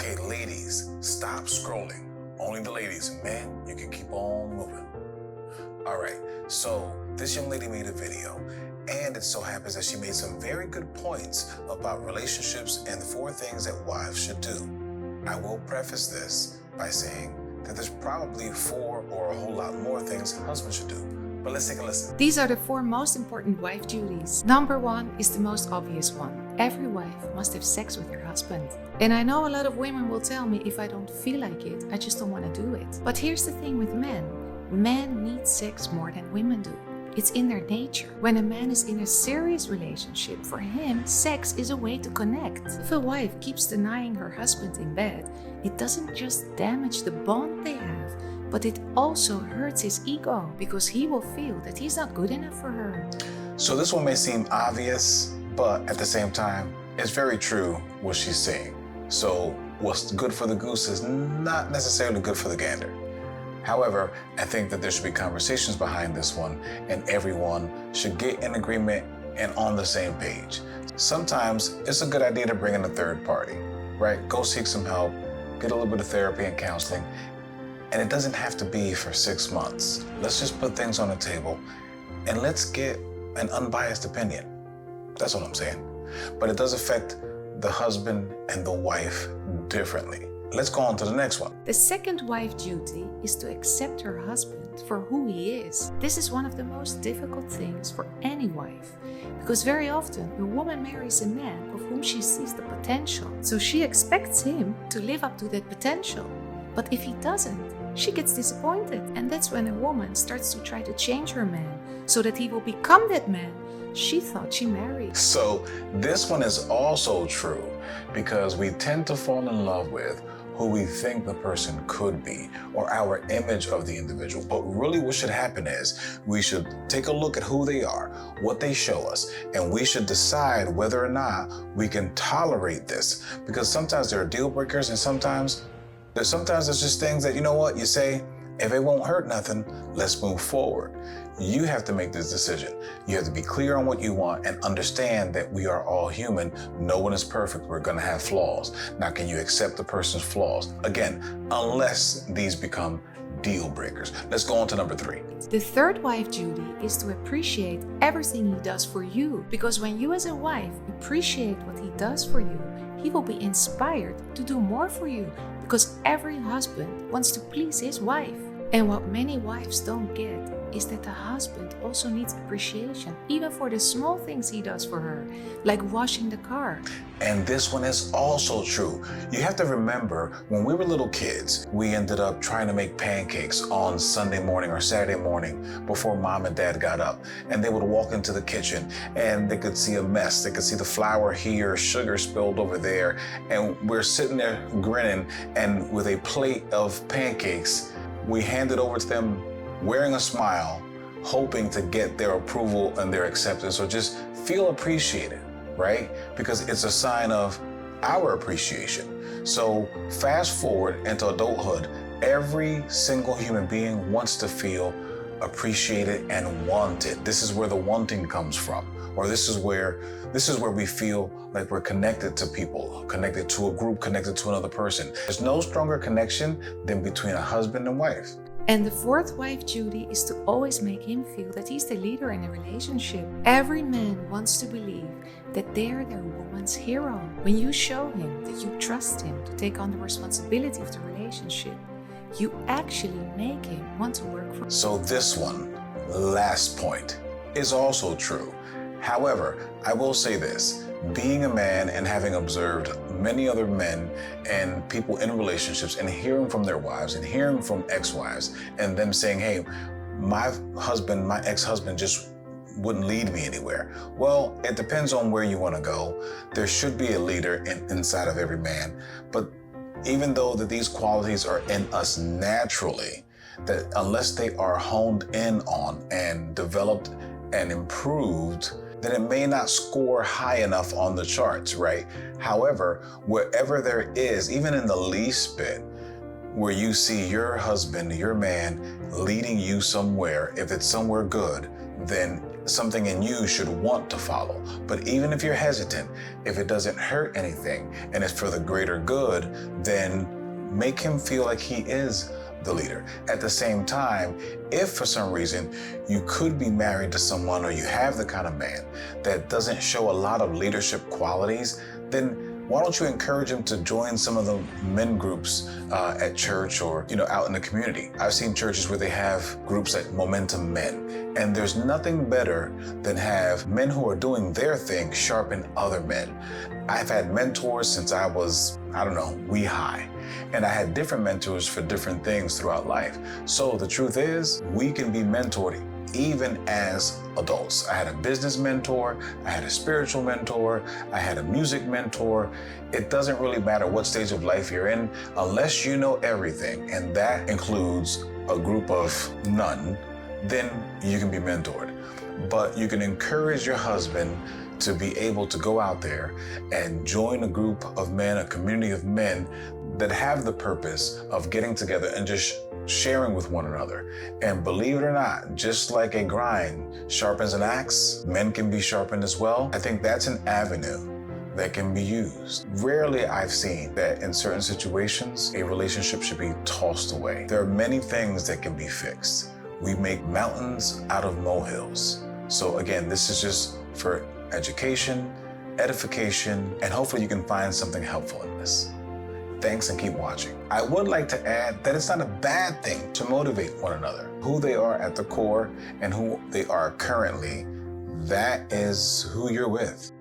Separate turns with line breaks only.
Okay, ladies, stop scrolling. Only the ladies. Men, you can keep on moving. All right, so this young lady made a video, and it so happens that she made some very good points about relationships and the 4 things that wives should do. I will preface this by saying that there's probably 4 or a whole lot more things husbands should do. But let's take a listen.
These are the 4 most important wife duties. Number 1 is the most obvious one. Every wife must have sex with her husband. And I know a lot of women will tell me if I don't feel like it, I just don't want to do it. But here's the thing with men. Men need sex more than women do. It's in their nature. When a man is in a serious relationship, for him, sex is a way to connect. If a wife keeps denying her husband in bed, it doesn't just damage the bond they have, but it also hurts his ego because he will feel that he's not good enough for her.
So this one may seem obvious, but at the same time, it's very true what she's saying. So what's good for the goose is not necessarily good for the gander. However, I think that there should be conversations behind this one, and everyone should get in agreement and on the same page. Sometimes it's a good idea to bring in a third party, right? Go seek some help, get a little bit of therapy and counseling, and it doesn't have to be for 6 months. Let's just put things on the table and let's get an unbiased opinion. That's what I'm saying. But it does affect the husband and the wife differently. Let's go on to the next one.
The second wife duty is to accept her husband for who he is. This is one of the most difficult things for any wife, because very often a woman marries a man of whom she sees the potential. So she expects him to live up to that potential. But if he doesn't, she gets disappointed. And that's when a woman starts to try to change her man so that he will become that man she thought she married.
So this one is also true because we tend to fall in love with who we think the person could be or our image of the individual. But really what should happen is we should take a look at who they are, what they show us, and we should decide whether or not we can tolerate this. Because sometimes there are deal breakers and sometimes there's just things that, you know what, you say, if it won't hurt nothing, let's move forward. You have to make this decision. You have to be clear on what you want and understand that we are all human. No one is perfect. We're going to have flaws. Now, can you accept the person's flaws? Again, unless these become deal breakers. Let's go on to number 3.
The third wife duty is to appreciate everything he does for you. Because when you as a wife appreciate what he does for you, he will be inspired to do more for you. Because every husband wants to please his wife. And what many wives don't get is that the husband also needs appreciation, even for the small things he does for her, like washing the car.
And this one is also true. You have to remember, when we were little kids, we ended up trying to make pancakes on Sunday morning or Saturday morning before mom and dad got up. And they would walk into the kitchen and they could see a mess. They could see the flour here, sugar spilled over there. And we're sitting there grinning, and with a plate of pancakes, we hand it over to them wearing a smile, hoping to get their approval and their acceptance or just feel appreciated, right? Because it's a sign of our appreciation. So fast forward into adulthood, every single human being wants to feel appreciated and wanted. This is where the wanting comes from, or this is where we feel like we're connected to people, connected to a group, connected to another person. There's no stronger connection than between a husband and wife.
And the fourth wife duty is to always make him feel that he's the leader in a relationship. Every man wants to believe that they're their woman's hero. When you show him that you trust him to take on the responsibility of the relationship, you actually make him want to work for you.
So this one, last point, is also true. However, I will say this. Being a man and having observed many other men and people in relationships and hearing from their wives and hearing from ex-wives and them saying, hey, my ex-husband just wouldn't lead me anywhere. Well, it depends on where you want to go. There should be a leader inside of every man. But even though that these qualities are in us naturally, that unless they are honed in on and developed and improved, then it may not score high enough on the charts, right? However, wherever there is, even in the least bit, where you see your husband, your man leading you somewhere, if it's somewhere good, then something in you should want to follow. But even if you're hesitant, if it doesn't hurt anything and it's for the greater good, then make him feel like he is the leader. At the same time, if for some reason you could be married to someone or you have the kind of man that doesn't show a lot of leadership qualities, then why don't you encourage him to join some of the men groups at church or out in the community? I've seen churches where they have groups like Momentum Men, and there's nothing better than have men who are doing their thing sharpen other men. I've had mentors since I was, wee high, and I had different mentors for different things throughout life. So the truth is, we can be mentored even as adults. I had a business mentor, I had a spiritual mentor, I had a music mentor. It doesn't really matter what stage of life you're in, unless you know everything, and that includes a group of none, then you can be mentored. But you can encourage your husband to be able to go out there and join a group of men, a community of men that have the purpose of getting together and just sharing with one another. And believe it or not, just like a grind sharpens an axe, men can be sharpened as well. I think that's an avenue that can be used. Rarely I've seen that in certain situations, a relationship should be tossed away. There are many things that can be fixed. We make mountains out of molehills. So again, this is just for education, edification, and hopefully you can find something helpful in this. Thanks and keep watching. I would like to add that it's not a bad thing to motivate one another. Who they are at the core and who they are currently, that is who you're with.